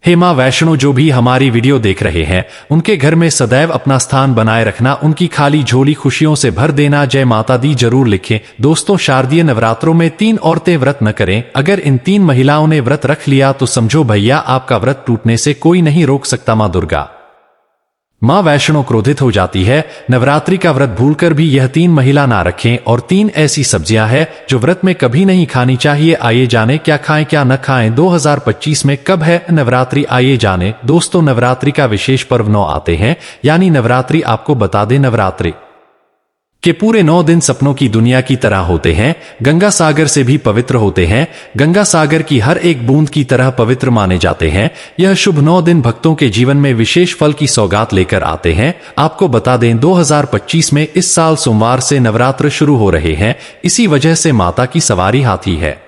हे मां वैष्णो, जो भी हमारी वीडियो देख रहे हैं उनके घर में सदैव अपना स्थान बनाए रखना, उनकी खाली झोली खुशियों से भर देना। जय माता दी जरूर लिखें। दोस्तों, शारदीय नवरात्रों में 3 औरतें व्रत न करें। अगर इन 3 महिलाओं ने व्रत रख लिया तो समझो भैया, आपका व्रत टूटने से कोई नहीं रोक सकता। मां दुर्गा, मां वैष्णो क्रोधित हो जाती है। नवरात्रि का व्रत भूलकर भी यह 3 महिला ना रखें। और 3 ऐसी सब्जियां हैं जो व्रत में कभी नहीं खानी चाहिए। आइए जाने क्या खाएं क्या न खाएं। 2025 में कब है नवरात्रि, आइए जाने। दोस्तों, नवरात्रि का विशेष पर्व 9 आते हैं, यानी नवरात्रि। आपको बता दें, नवरात्रि के पूरे 9 दिन सपनों की दुनिया की तरह होते हैं। गंगा सागर से भी पवित्र होते हैं। गंगा सागर की हर एक बूंद की तरह पवित्र माने जाते हैं। यह शुभ 9 दिन भक्तों के जीवन में विशेष फल की सौगात लेकर आते हैं। आपको बता दें, 2025 में इस साल सोमवार से नवरात्र शुरू हो रहे हैं। इसी वजह से माता की सवारी हाथी है,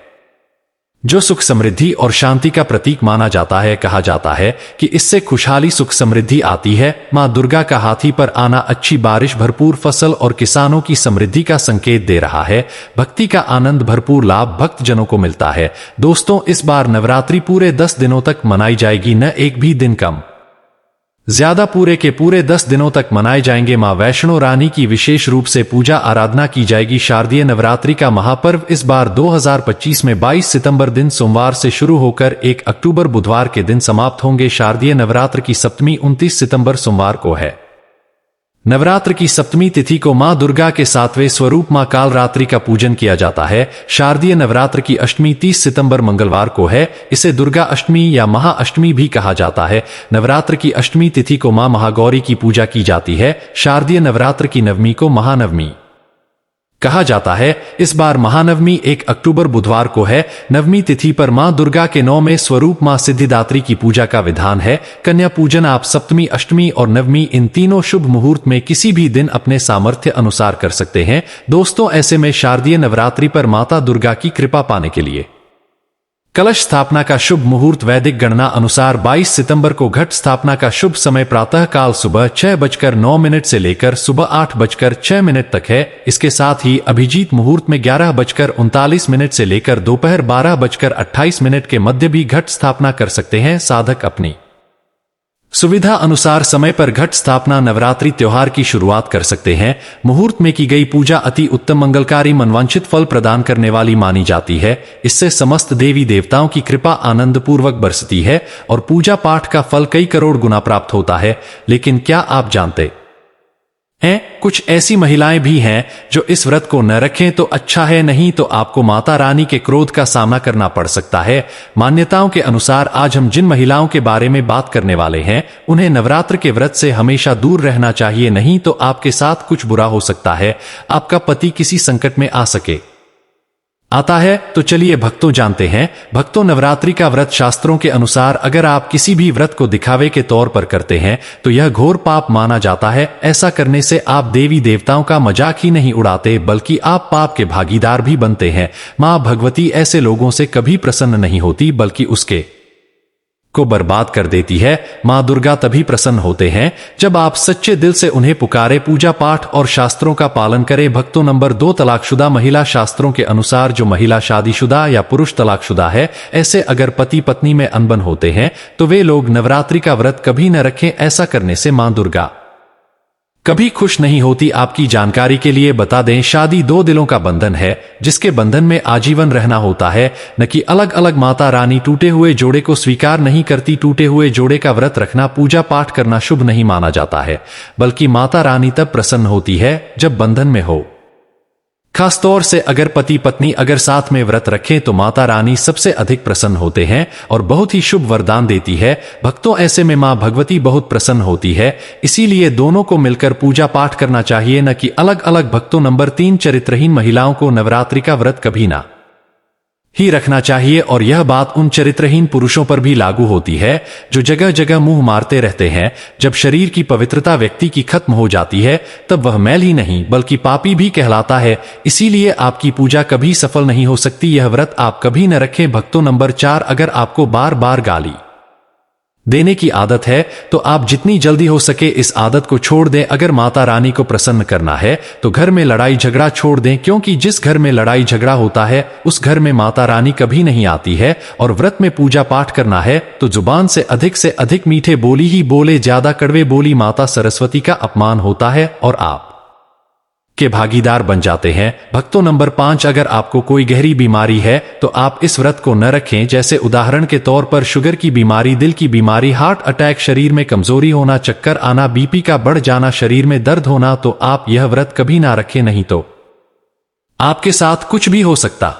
जो सुख समृद्धि और शांति का प्रतीक माना जाता है। कहा जाता है कि इससे खुशहाली सुख समृद्धि आती है। मां दुर्गा का हाथी पर आना अच्छी बारिश, भरपूर फसल और किसानों की समृद्धि का संकेत दे रहा है। भक्ति का आनंद, भरपूर लाभ भक्तजनों को मिलता है। दोस्तों, इस बार नवरात्रि पूरे 10 दिनों तक मनाई जाएगी, न एक भी दिन कम ज्यादा। पूरे के पूरे 10 दिनों तक मनाए जाएंगे। मां वैष्णो रानी की विशेष रूप से पूजा आराधना की जाएगी। शारदीय नवरात्रि का महापर्व इस बार 2025 में 22 सितंबर दिन सोमवार से शुरू होकर 1 अक्टूबर बुधवार के दिन समाप्त होंगे। शारदीय नवरात्र की सप्तमी 29 सितंबर सोमवार को है। नवरात्र की सप्तमी तिथि को मां दुर्गा के 7वें स्वरूप मां कालरात्रि का पूजन किया जाता है। शारदीय नवरात्र की अष्टमी 30 सितंबर मंगलवार को है। इसे दुर्गा अष्टमी या महाअष्टमी भी कहा जाता है। नवरात्र की अष्टमी तिथि को मां महागौरी की पूजा की जाती है। शारदीय नवरात्र की नवमी को महानवमी कहा जाता है। इस बार महानवमी 1 अक्टूबर बुधवार को है। नवमी तिथि पर मां दुर्गा के 9वें स्वरूप मां सिद्धिदात्री की पूजा का विधान है। कन्या पूजन आप सप्तमी, अष्टमी और नवमी इन तीनों शुभ मुहूर्त में किसी भी दिन अपने सामर्थ्य अनुसार कर सकते हैं। दोस्तों, ऐसे में शारदीय नवरात्रि पर माता दुर्गा की कृपा पाने के लिए कलश स्थापना का शुभ मुहूर्त वैदिक गणना अनुसार 22 सितंबर को घट स्थापना का शुभ समय प्रातः काल सुबह 6:09 से लेकर सुबह 8:06 तक है। इसके साथ ही अभिजीत मुहूर्त में 11:39 से लेकर दोपहर 12:28 के मध्य भी घट स्थापना कर सकते हैं। साधक अपनी सुविधा अनुसार समय पर घट स्थापना नवरात्रि त्योहार की शुरुआत कर सकते हैं। मुहूर्त में की गई पूजा अति उत्तम, मंगलकारी, मनवांछित फल प्रदान करने वाली मानी जाती है। इससे समस्त देवी देवताओं की कृपा आनंद पूर्वक बरसती है और पूजा पाठ का फल कई करोड़ गुना प्राप्त होता है। लेकिन क्या आप जानते हैं, कुछ ऐसी महिलाएं भी हैं जो इस व्रत को न रखें तो अच्छा है, नहीं तो आपको माता रानी के क्रोध का सामना करना पड़ सकता है। मान्यताओं के अनुसार आज हम जिन महिलाओं के बारे में बात करने वाले हैं उन्हें नवरात्र के व्रत से हमेशा दूर रहना चाहिए, नहीं तो आपके साथ कुछ बुरा हो सकता है। आपका पति किसी संकट में आता है। तो चलिए भक्तों जानते हैं। भक्तों, नवरात्रि का व्रत शास्त्रों के अनुसार अगर आप किसी भी व्रत को दिखावे के तौर पर करते हैं तो यह घोर पाप माना जाता है। ऐसा करने से आप देवी देवताओं का मजाक ही नहीं उड़ाते बल्कि आप पाप के भागीदार भी बनते हैं। मां भगवती ऐसे लोगों से कभी प्रसन्न नहीं होती बल्कि उसके को बर्बाद कर देती है। मां दुर्गा तभी प्रसन्न होते हैं जब आप सच्चे दिल से उन्हें पुकारे, पूजा पाठ और शास्त्रों का पालन करें। भक्तों, नंबर 2 तलाकशुदा महिला। शास्त्रों के अनुसार जो महिला शादीशुदा या पुरुष तलाकशुदा है, ऐसे अगर पति पत्नी में अनबन होते हैं तो वे लोग नवरात्रि का व्रत कभी न रखें। ऐसा करने से मां दुर्गा कभी खुश नहीं होती। आपकी जानकारी के लिए बता दें, शादी 2 दिलों का बंधन है जिसके बंधन में आजीवन रहना होता है, न कि अलग अलग। माता रानी टूटे हुए जोड़े को स्वीकार नहीं करती। टूटे हुए जोड़े का व्रत रखना, पूजा पाठ करना शुभ नहीं माना जाता है, बल्कि माता रानी तब प्रसन्न होती है जब बंधन में हो। खासतौर से अगर पति पत्नी अगर साथ में व्रत रखें तो माता रानी सबसे अधिक प्रसन्न होते हैं और बहुत ही शुभ वरदान देती है। भक्तों, ऐसे में मां भगवती बहुत प्रसन्न होती है, इसीलिए दोनों को मिलकर पूजा पाठ करना चाहिए, न कि अलग अलग। भक्तों, नंबर 3 चरित्रहीन महिलाओं को नवरात्रि का व्रत कभी ना ही रखना चाहिए। और यह बात उन चरित्रहीन पुरुषों पर भी लागू होती है जो जगह जगह मुंह मारते रहते हैं। जब शरीर की पवित्रता व्यक्ति की खत्म हो जाती है तब वह मैल ही नहीं बल्कि पापी भी कहलाता है। इसीलिए आपकी पूजा कभी सफल नहीं हो सकती। यह व्रत आप कभी न रखें। भक्तों, नंबर 4 अगर आपको बार बार गाली देने की आदत है, तो आप जितनी जल्दी हो सके इस आदत को छोड़ दें। अगर माता रानी को प्रसन्न करना है तो घर में लड़ाई झगड़ा छोड़ दें, क्योंकि जिस घर में लड़ाई झगड़ा होता है उस घर में माता रानी कभी नहीं आती है। और व्रत में पूजा पाठ करना है तो जुबान से अधिक मीठे बोली ही बोले, ज्यादा कड़वे बोली माता सरस्वती का अपमान होता है और आप के भागीदार बन जाते हैं। भक्तों, नंबर 5, अगर आपको कोई गहरी बीमारी है तो आप इस व्रत को न रखें। जैसे उदाहरण के तौर पर शुगर की बीमारी, दिल की बीमारी, हार्ट अटैक, शरीर में कमजोरी होना, चक्कर आना, बीपी का बढ़ जाना, शरीर में दर्द होना, तो आप यह व्रत कभी ना रखें, नहीं तो आपके साथ कुछ भी हो सकता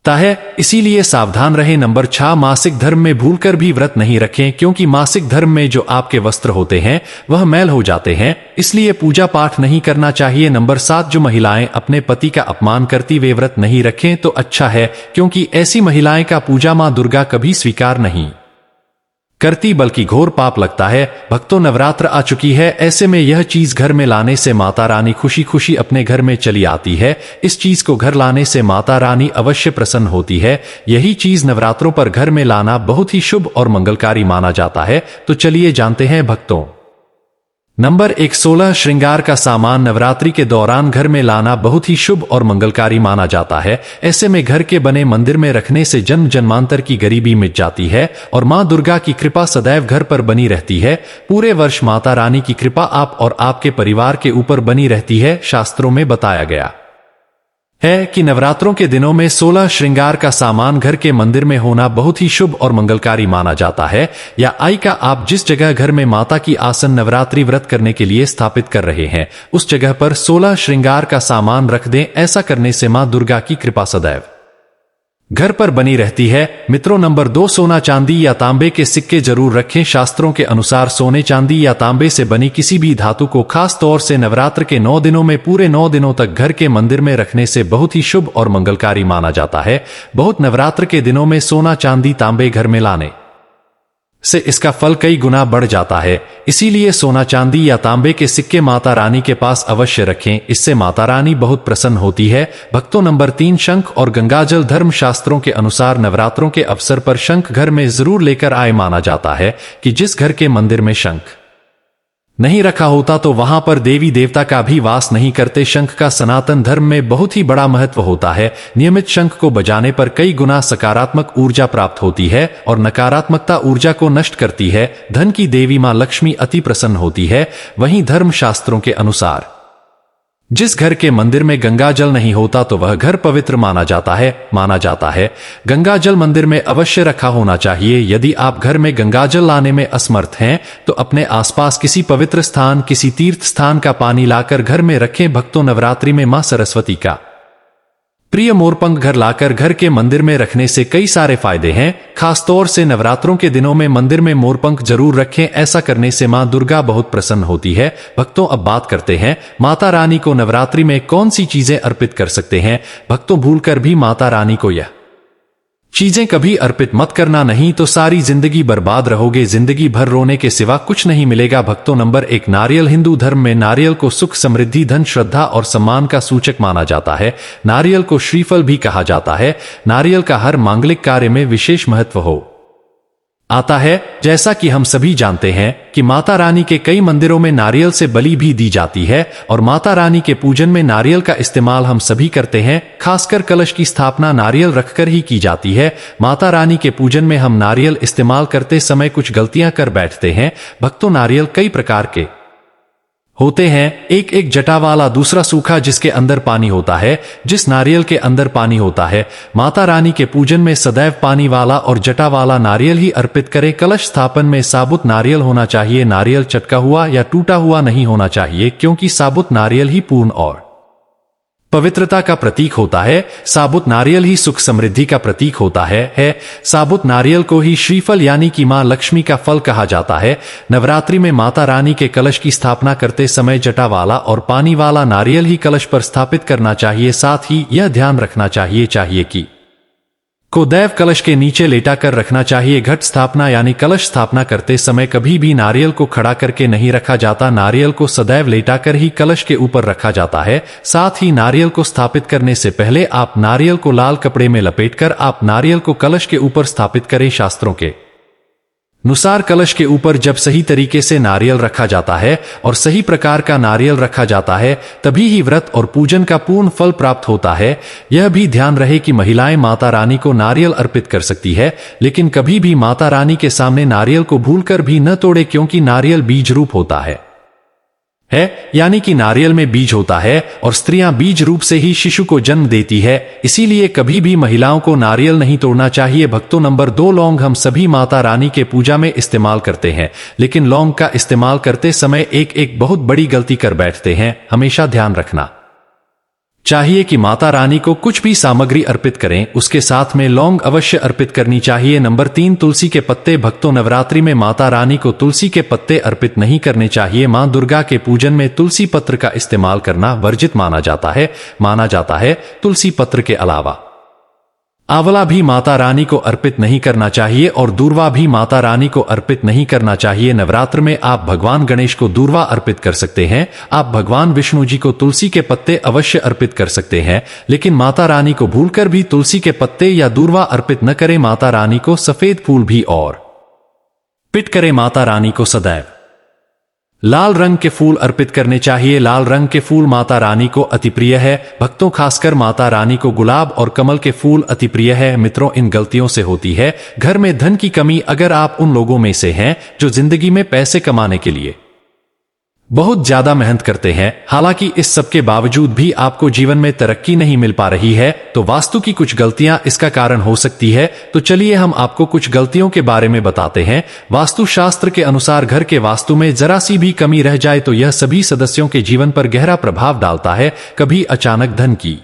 है। इसीलिए सावधान रहें। नंबर 6, मासिक धर्म में भूलकर भी व्रत नहीं रखें, क्योंकि मासिक धर्म में जो आपके वस्त्र होते हैं वह मैल हो जाते हैं, इसलिए पूजा पाठ नहीं करना चाहिए। नंबर 7, जो महिलाएं अपने पति का अपमान करती वे व्रत नहीं रखें तो अच्छा है, क्योंकि ऐसी महिलाएं का पूजा मां दुर्गा कभी स्वीकार नहीं करती, बल्कि घोर पाप लगता है। भक्तों, नवरात्र आ चुकी है, ऐसे में यह चीज घर में लाने से माता रानी खुशी खुशी अपने घर में चली आती है। इस चीज को घर लाने से माता रानी अवश्य प्रसन्न होती है। यही चीज नवरात्रों पर घर में लाना बहुत ही शुभ और मंगलकारी माना जाता है। तो चलिए जानते हैं भक्तों। नंबर 1, 16 श्रृंगार का सामान नवरात्रि के दौरान घर में लाना बहुत ही शुभ और मंगलकारी माना जाता है। ऐसे में घर के बने मंदिर में रखने से जन्म जन्मांतर की गरीबी मिट जाती है और मां दुर्गा की कृपा सदैव घर पर बनी रहती है। पूरे वर्ष माता रानी की कृपा आप और आपके परिवार के ऊपर बनी रहती है। शास्त्रों में बताया गया है कि नवरात्रों के दिनों में 16 श्रृंगार का सामान घर के मंदिर में होना बहुत ही शुभ और मंगलकारी माना जाता है। या आई का आप जिस जगह घर में माता की आसन नवरात्रि व्रत करने के लिए स्थापित कर रहे हैं उस जगह पर 16 श्रृंगार का सामान रख दें। ऐसा करने से मां दुर्गा की कृपा सदैव घर पर बनी रहती है। मित्रों, नंबर 2, सोना चांदी या तांबे के सिक्के जरूर रखें। शास्त्रों के अनुसार सोने चांदी या तांबे से बनी किसी भी धातु को खास तौर से नवरात्र के 9 दिनों में पूरे 9 दिनों तक घर के मंदिर में रखने से बहुत ही शुभ और मंगलकारी माना जाता है। बहुत नवरात्र के दिनों में सोना चांदी तांबे घर में लाने से इसका फल कई गुना बढ़ जाता है। इसीलिए सोना चांदी या तांबे के सिक्के माता रानी के पास अवश्य रखें, इससे माता रानी बहुत प्रसन्न होती है। भक्तों, नंबर 3, शंख और गंगाजल। धर्म शास्त्रों के अनुसार नवरात्रों के अवसर पर शंख घर में जरूर लेकर आए। माना जाता है कि जिस घर के मंदिर में शंख नहीं रखा होता तो वहां पर देवी देवता का भी वास नहीं करते। शंख का सनातन धर्म में बहुत ही बड़ा महत्व होता है। नियमित शंख को बजाने पर कई गुना सकारात्मक ऊर्जा प्राप्त होती है और नकारात्मकता ऊर्जा को नष्ट करती है। धन की देवी मां लक्ष्मी अति प्रसन्न होती है। वहीं धर्म शास्त्रों के अनुसार जिस घर के मंदिर में गंगा जल नहीं होता तो वह घर पवित्र माना जाता है। गंगा जल मंदिर में अवश्य रखा होना चाहिए। यदि आप घर में गंगा जल लाने में असमर्थ हैं तो अपने आसपास किसी पवित्र स्थान, किसी तीर्थ स्थान का पानी लाकर घर में रखें। भक्तों, नवरात्रि में मां सरस्वती का प्रिय मोरपंख घर लाकर घर के मंदिर में रखने से कई सारे फायदे हैं। खासतौर से नवरात्रों के दिनों में मंदिर में मोरपंख जरूर रखें। ऐसा करने से मां दुर्गा बहुत प्रसन्न होती है। भक्तों, अब बात करते हैं माता रानी को नवरात्रि में कौन सी चीजें अर्पित कर सकते हैं। भक्तों, भूलकर भी माता रानी को यह चीजें कभी अर्पित मत करना, नहीं तो सारी जिंदगी बर्बाद रहोगे। जिंदगी भर रोने के सिवा कुछ नहीं मिलेगा। भक्तों, नंबर 1, नारियल। हिंदू धर्म में नारियल को सुख, समृद्धि, धन, श्रद्धा और सम्मान का सूचक माना जाता है। नारियल को श्रीफल भी कहा जाता है। नारियल का हर मांगलिक कार्य में विशेष महत्व हो आता है। जैसा कि हम सभी जानते हैं कि माता रानी के कई मंदिरों में नारियल से बलि भी दी जाती है और माता रानी के पूजन में नारियल का इस्तेमाल हम सभी करते हैं। खासकर कलश की स्थापना नारियल रखकर ही की जाती है। माता रानी के पूजन में हम नारियल इस्तेमाल करते समय कुछ गलतियां कर बैठते हैं। भक्तों, नारियल कई प्रकार के होते हैं। एक जटा वाला, दूसरा सूखा जिसके अंदर पानी होता है। जिस नारियल के अंदर पानी होता है माता रानी के पूजन में सदैव पानी वाला और जटा वाला नारियल ही अर्पित करें। कलश स्थापन में साबुत नारियल होना चाहिए। नारियल चटका हुआ या टूटा हुआ नहीं होना चाहिए, क्योंकि साबुत नारियल ही पूर्ण और पवित्रता का प्रतीक होता है। साबुत नारियल ही सुख समृद्धि का प्रतीक होता है। साबुत नारियल को ही श्रीफल यानी कि मां लक्ष्मी का फल कहा जाता है। नवरात्रि में माता रानी के कलश की स्थापना करते समय जटा वाला और पानी वाला नारियल ही कलश पर स्थापित करना चाहिए। साथ ही यह ध्यान रखना चाहिए कि को दैव कलश के नीचे लेटा कर रखना चाहिए। घट स्थापना यानी कलश स्थापना करते समय कभी भी नारियल को खड़ा करके नहीं रखा जाता। नारियल को सदैव लेटाकर ही कलश के ऊपर रखा जाता है। साथ ही नारियल को स्थापित करने से पहले आप नारियल को लाल कपड़े में लपेटकर आप नारियल को कलश के ऊपर स्थापित करें। शास्त्रों के नुसार कलश के ऊपर जब सही तरीके से नारियल रखा जाता है और सही प्रकार का नारियल रखा जाता है तभी ही व्रत और पूजन का पूर्ण फल प्राप्त होता है। यह भी ध्यान रहे कि महिलाएं माता रानी को नारियल अर्पित कर सकती है, लेकिन कभी भी माता रानी के सामने नारियल को भूलकर भी न तोड़े, क्योंकि नारियल बीज रूप होता है यानी कि नारियल में बीज होता है और स्त्रियां बीज रूप से ही शिशु को जन्म देती है। इसीलिए कभी भी महिलाओं को नारियल नहीं तोड़ना चाहिए। भक्तों, नंबर 2, लौंग हम सभी माता रानी के पूजा में इस्तेमाल करते हैं, लेकिन लौंग का इस्तेमाल करते समय एक बहुत बड़ी गलती कर बैठते हैं। हमेशा ध्यान रखना चाहिए कि माता रानी को कुछ भी सामग्री अर्पित करें, उसके साथ में लौंग अवश्य अर्पित करनी चाहिए। नंबर 3, तुलसी के पत्ते। भक्तों, नवरात्रि में माता रानी को तुलसी के पत्ते अर्पित नहीं करने चाहिए। मां दुर्गा के पूजन में तुलसी पत्र का इस्तेमाल करना वर्जित माना जाता है। तुलसी पत्र के अलावा आंवला भी माता रानी को अर्पित नहीं करना चाहिए और दूर्वा भी माता रानी को अर्पित नहीं करना चाहिए। नवरात्र में आप भगवान गणेश को दूर्वा अर्पित कर सकते हैं, आप भगवान विष्णु जी को तुलसी के पत्ते अवश्य अर्पित कर सकते हैं, लेकिन माता रानी को भूलकर भी तुलसी के पत्ते या दूर्वा अर्पित न करें। माता रानी को सफेद फूल भी और अर्पित करें। माता रानी को सदैव लाल रंग के फूल अर्पित करने चाहिए। लाल रंग के फूल माता रानी को अति प्रिय है। भक्तों, खासकर माता रानी को गुलाब और कमल के फूल अति प्रिय है। मित्रों, इन गलतियों से होती है घर में धन की कमी। अगर आप उन लोगों में से हैं जो जिंदगी में पैसे कमाने के लिए बहुत ज्यादा मेहनत करते हैं, हालांकि इस सब के बावजूद भी आपको जीवन में तरक्की नहीं मिल पा रही है, तो वास्तु की कुछ गलतियां इसका कारण हो सकती है। तो चलिए हम आपको कुछ गलतियों के बारे में बताते हैं। वास्तु शास्त्र के अनुसार घर के वास्तु में जरा सी भी कमी रह जाए तो यह सभी सदस्यों के जीवन पर गहरा प्रभाव डालता है। कभी अचानक धन की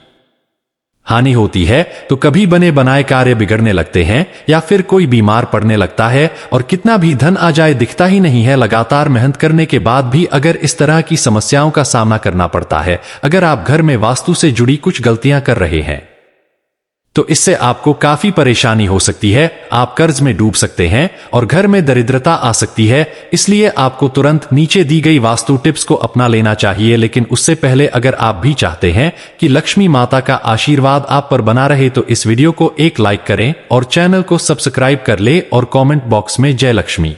हानि होती है, तो कभी बने बनाए कार्य बिगड़ने लगते हैं, या फिर कोई बीमार पड़ने लगता है और कितना भी धन आ जाए दिखता ही नहीं है। लगातार मेहनत करने के बाद भी अगर इस तरह की समस्याओं का सामना करना पड़ता है, अगर आप घर में वास्तु से जुड़ी कुछ गलतियां कर रहे हैं, तो इससे आपको काफी परेशानी हो सकती है। आप कर्ज में डूब सकते हैं और घर में दरिद्रता आ सकती है। इसलिए आपको तुरंत नीचे दी गई वास्तु टिप्स को अपना लेना चाहिए। लेकिन उससे पहले अगर आप भी चाहते हैं कि लक्ष्मी माता का आशीर्वाद आप पर बना रहे, तो इस वीडियो को एक लाइक करें और चैनल को सब्सक्राइब कर ले और कमेंट बॉक्स में जय लक्ष्मी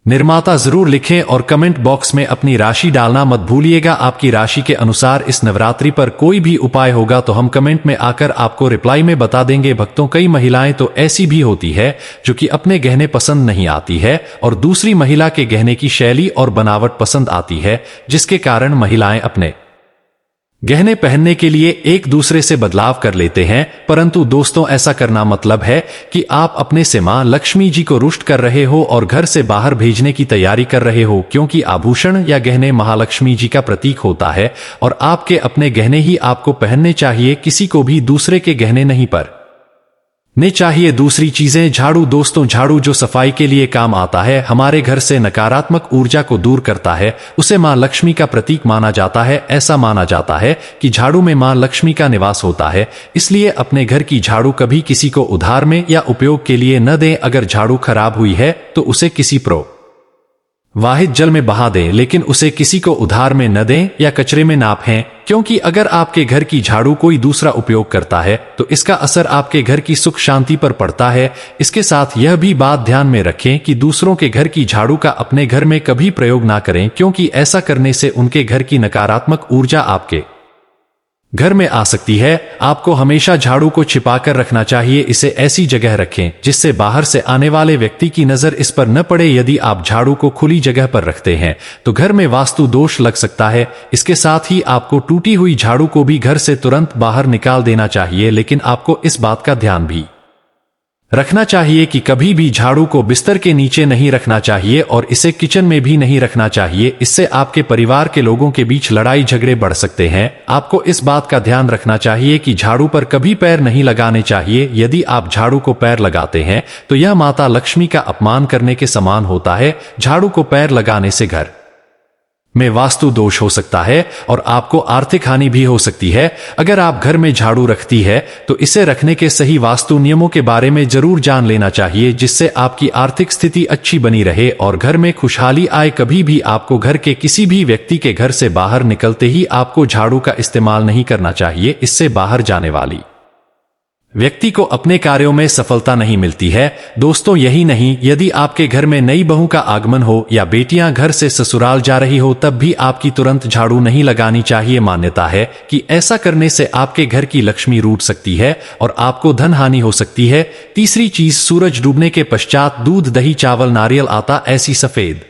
निर्माता जरूर लिखें और कमेंट बॉक्स में अपनी राशि डालना मत भूलिएगा। आपकी राशि के अनुसार इस नवरात्रि पर कोई भी उपाय होगा तो हम कमेंट में आकर आपको रिप्लाई में बता देंगे। भक्तों, कई महिलाएं तो ऐसी भी होती है जो कि अपने गहने पसंद नहीं आती है और दूसरी महिला के गहने की शैली और बनावट पसंद आती है, जिसके कारण महिलाएं अपने गहने पहनने के लिए एक दूसरे से बदलाव कर लेते हैं। परंतु दोस्तों, ऐसा करना मतलब है कि आप अपने से मां लक्ष्मी जी को रुष्ट कर रहे हो और घर से बाहर भेजने की तैयारी कर रहे हो, क्योंकि आभूषण या गहने महालक्ष्मी जी का प्रतीक होता है और आपके अपने गहने ही आपको पहनने चाहिए। किसी को भी दूसरे के गहने नहीं पर ने चाहिए। दूसरी चीजें, झाड़ू। दोस्तों, झाड़ू जो सफाई के लिए काम आता है, हमारे घर से नकारात्मक ऊर्जा को दूर करता है, उसे मां लक्ष्मी का प्रतीक माना जाता है। ऐसा माना जाता है कि झाड़ू में मां लक्ष्मी का निवास होता है। इसलिए अपने घर की झाड़ू कभी किसी को उधार में या उपयोग के लिए न दें। अगर झाड़ू खराब हुई है तो उसे किसी वाहिद जल में बहा दें, लेकिन उसे किसी को उधार में न दें या कचरे में ना फेंकें, क्योंकि अगर आपके घर की झाड़ू कोई दूसरा उपयोग करता है तो इसका असर आपके घर की सुख शांति पर पड़ता है। इसके साथ यह भी बात ध्यान में रखें कि दूसरों के घर की झाड़ू का अपने घर में कभी प्रयोग ना करें, क्योंकि ऐसा करने से उनके घर की नकारात्मक ऊर्जा आपके घर में आ सकती है। आपको हमेशा झाड़ू को छिपाकर रखना चाहिए। इसे ऐसी जगह रखें जिससे बाहर से आने वाले व्यक्ति की नजर इस पर न पड़े। यदि आप झाड़ू को खुली जगह पर रखते हैं तो घर में वास्तु दोष लग सकता है। इसके साथ ही आपको टूटी हुई झाड़ू को भी घर से तुरंत बाहर निकाल देना चाहिए। लेकिन आपको इस बात का ध्यान भी रखना चाहिए कि कभी भी झाड़ू को बिस्तर के नीचे नहीं रखना चाहिए और इसे किचन में भी नहीं रखना चाहिए। इससे आपके परिवार के लोगों के बीच लड़ाई झगड़े बढ़ सकते हैं। आपको इस बात का ध्यान रखना चाहिए कि झाड़ू पर कभी पैर नहीं लगाने चाहिए। यदि आप झाड़ू को पैर लगाते हैं तो यह माता लक्ष्मी का अपमान करने के समान होता है। झाड़ू को पैर लगाने से घर में वास्तु दोष हो सकता है और आपको आर्थिक हानि भी हो सकती है। अगर आप घर में झाड़ू रखती है तो इसे रखने के सही वास्तु नियमों के बारे में जरूर जान लेना चाहिए, जिससे आपकी आर्थिक स्थिति अच्छी बनी रहे और घर में खुशहाली आए। कभी भी आपको घर के किसी भी व्यक्ति के घर से बाहर निकलते ही आपको झाड़ू का इस्तेमाल नहीं करना चाहिए। इससे बाहर जाने वाली व्यक्ति को अपने कार्यों में सफलता नहीं मिलती है। दोस्तों, यही नहीं, यदि आपके घर में नई बहू का आगमन हो या बेटियां घर से ससुराल जा रही हो, तब भी आपकी तुरंत झाड़ू नहीं लगानी चाहिए। मान्यता है कि ऐसा करने से आपके घर की लक्ष्मी रूठ सकती है और आपको धन हानि हो सकती है। तीसरी चीज, सूरज डूबने के पश्चात दूध, दही, चावल, नारियल, आटा ऐसी सफेद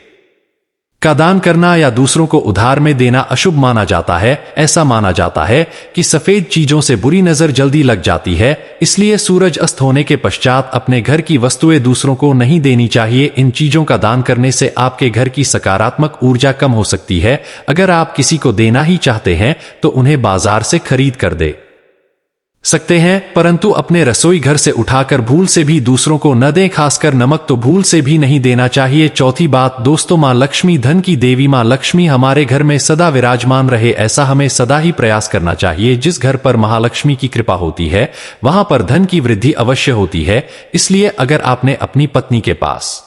का दान करना या दूसरों को उधार में देना अशुभ माना जाता है। ऐसा माना जाता है कि सफेद चीजों से बुरी नजर जल्दी लग जाती है, इसलिए सूरज अस्त होने के पश्चात अपने घर की वस्तुएं दूसरों को नहीं देनी चाहिए। इन चीजों का दान करने से आपके घर की सकारात्मक ऊर्जा कम हो सकती है। अगर आप किसी को देना ही चाहते हैं तो उन्हें बाजार से खरीद कर दे सकते हैं, परंतु अपने रसोई घर से उठाकर भूल से भी दूसरों को न दें। खासकर नमक तो भूल से भी नहीं देना चाहिए। चौथी बात दोस्तों, मां लक्ष्मी धन की देवी मां लक्ष्मी हमारे घर में सदा विराजमान रहे, ऐसा हमें सदा ही प्रयास करना चाहिए। जिस घर पर महालक्ष्मी की कृपा होती है वहां पर धन की वृद्धि अवश्य होती है। इसलिए अगर आपने अपनी पत्नी के पास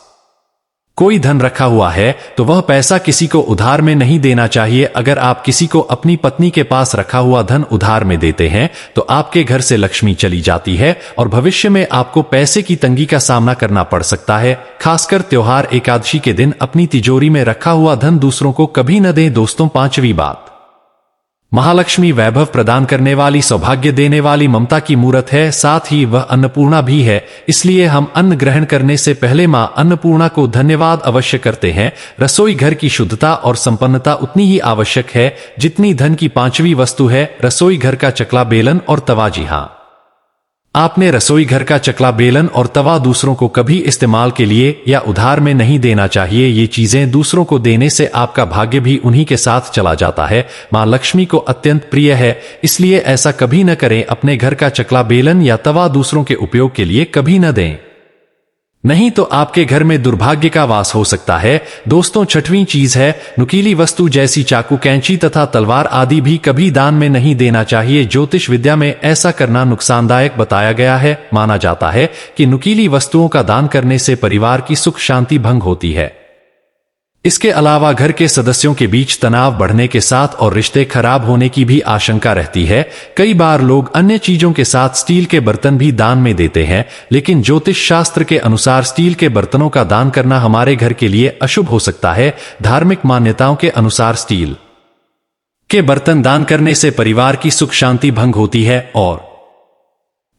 कोई धन रखा हुआ है तो वह पैसा किसी को उधार में नहीं देना चाहिए। अगर आप किसी को अपनी पत्नी के पास रखा हुआ धन उधार में देते हैं तो आपके घर से लक्ष्मी चली जाती है और भविष्य में आपको पैसे की तंगी का सामना करना पड़ सकता है। खासकर त्योहार एकादशी के दिन अपनी तिजोरी में रखा हुआ धन दूसरों को कभी न दें। दोस्तों, पांचवी बात, महालक्ष्मी वैभव प्रदान करने वाली, सौभाग्य देने वाली, ममता की मूरत है, साथ ही वह अन्नपूर्णा भी है। इसलिए हम अन्न ग्रहण करने से पहले मां अन्नपूर्णा को धन्यवाद अवश्य करते हैं। रसोई घर की शुद्धता और संपन्नता उतनी ही आवश्यक है जितनी धन की पांचवी वस्तु है, रसोई घर का चकला, बेलन और तवा। जी हां, आपने रसोई घर का चकला, बेलन और तवा दूसरों को कभी इस्तेमाल के लिए या उधार में नहीं देना चाहिए। ये चीजें दूसरों को देने से आपका भाग्य भी उन्हीं के साथ चला जाता है। मां लक्ष्मी को अत्यंत प्रिय है, इसलिए ऐसा कभी न करें। अपने घर का चकला, बेलन या तवा दूसरों के उपयोग के लिए कभी न दें, नहीं तो आपके घर में दुर्भाग्य का वास हो सकता है। दोस्तों, छठवीं चीज है, नुकीली वस्तु जैसी चाकू, कैंची तथा तलवार आदि भी कभी दान में नहीं देना चाहिए। ज्योतिष विद्या में ऐसा करना नुकसानदायक बताया गया है। माना जाता है कि नुकीली वस्तुओं का दान करने से परिवार की सुख शांति भंग होती है। इसके अलावा घर के सदस्यों के बीच तनाव बढ़ने के साथ और रिश्ते खराब होने की भी आशंका रहती है। कई बार लोग अन्य चीजों के साथ स्टील के बर्तन भी दान में देते हैं, लेकिन ज्योतिष शास्त्र के अनुसार स्टील के बर्तनों का दान करना हमारे घर के लिए अशुभ हो सकता है। धार्मिक मान्यताओं के अनुसार स्टील के बर्तन दान करने से परिवार की सुख शांति भंग होती है और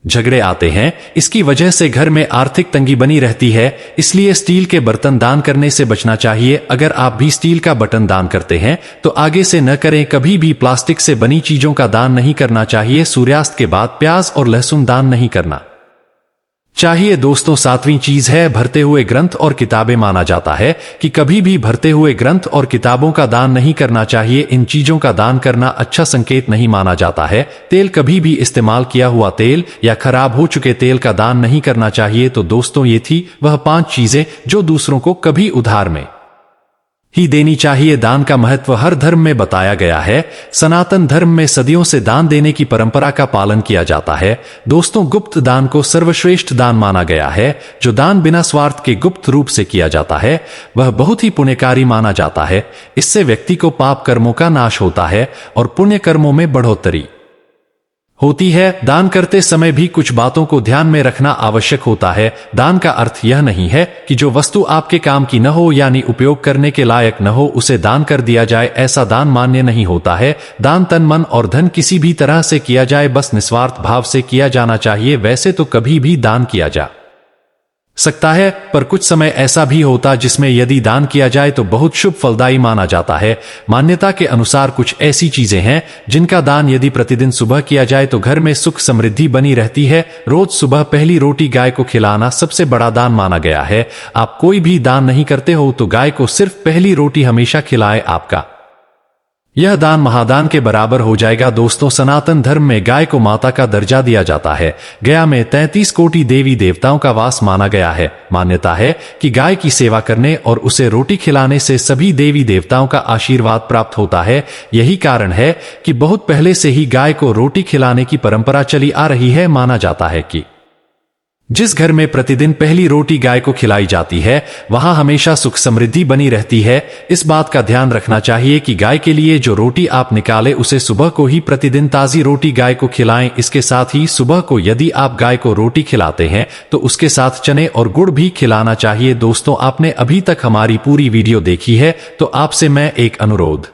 झगड़े आते हैं। इसकी वजह से घर में आर्थिक तंगी बनी रहती है, इसलिए स्टील के बर्तन दान करने से बचना चाहिए। अगर आप भी स्टील का बर्तन दान करते हैं तो आगे से न करें। कभी भी प्लास्टिक से बनी चीजों का दान नहीं करना चाहिए। सूर्यास्त के बाद प्याज और लहसुन दान नहीं करना चाहिए। दोस्तों, सातवीं चीज है, भरते हुए ग्रंथ और किताबें। माना जाता है कि कभी भी भरते हुए ग्रंथ और किताबों का दान नहीं करना चाहिए। इन चीजों का दान करना अच्छा संकेत नहीं माना जाता है। तेल, कभी भी इस्तेमाल किया हुआ तेल या खराब हो चुके तेल का दान नहीं करना चाहिए। तो दोस्तों, ये थी वह 5 चीजें जो दूसरों को कभी उधार में ही देनी चाहिए। दान का महत्व हर धर्म में बताया गया है। सनातन धर्म में सदियों से दान देने की परंपरा का पालन किया जाता है। दोस्तों, गुप्त दान को सर्वश्रेष्ठ दान माना गया है। जो दान बिना स्वार्थ के गुप्त रूप से किया जाता है वह बहुत ही पुण्यकारी माना जाता है। इससे व्यक्ति को पाप कर्मों का नाश होता है और पुण्य कर्मों में बढ़ोतरी होती है। दान करते समय भी कुछ बातों को ध्यान में रखना आवश्यक होता है। दान का अर्थ यह नहीं है कि जो वस्तु आपके काम की न हो यानी उपयोग करने के लायक न हो उसे दान कर दिया जाए। ऐसा दान मान्य नहीं होता है। दान तन, मन और धन किसी भी तरह से किया जाए, बस निस्वार्थ भाव से किया जाना चाहिए। वैसे तो कभी भी दान किया जा सकता है, पर कुछ समय ऐसा भी होता जिसमें यदि दान किया जाए तो बहुत शुभ फलदायी माना जाता है। मान्यता के अनुसार कुछ ऐसी चीजें हैं जिनका दान यदि प्रतिदिन सुबह किया जाए तो घर में सुख समृद्धि बनी रहती है। रोज सुबह पहली रोटी गाय को खिलाना सबसे बड़ा दान माना गया है। आप कोई भी दान नहीं करते हो तो गाय को सिर्फ पहली रोटी हमेशा खिलाएं, आपका यह दान महादान के बराबर हो जाएगा। दोस्तों, सनातन धर्म में गाय को माता का दर्जा दिया जाता है। गया में 33 कोटि देवी देवताओं का वास माना गया है। मान्यता है कि गाय की सेवा करने और उसे रोटी खिलाने से सभी देवी देवताओं का आशीर्वाद प्राप्त होता है। यही कारण है कि बहुत पहले से ही गाय को रोटी खिलाने की परंपरा चली आ रही है। माना जाता है कि जिस घर में प्रतिदिन पहली रोटी गाय को खिलाई जाती है वहां हमेशा सुख समृद्धि बनी रहती है। इस बात का ध्यान रखना चाहिए कि गाय के लिए जो रोटी आप निकाले उसे सुबह को ही प्रतिदिन ताजी रोटी गाय को खिलाएं। इसके साथ ही सुबह को यदि आप गाय को रोटी खिलाते हैं तो उसके साथ चने और गुड़ भी खिलाना चाहिए। दोस्तों, आपने अभी तक हमारी पूरी वीडियो देखी है तो आपसे मैं एक अनुरोध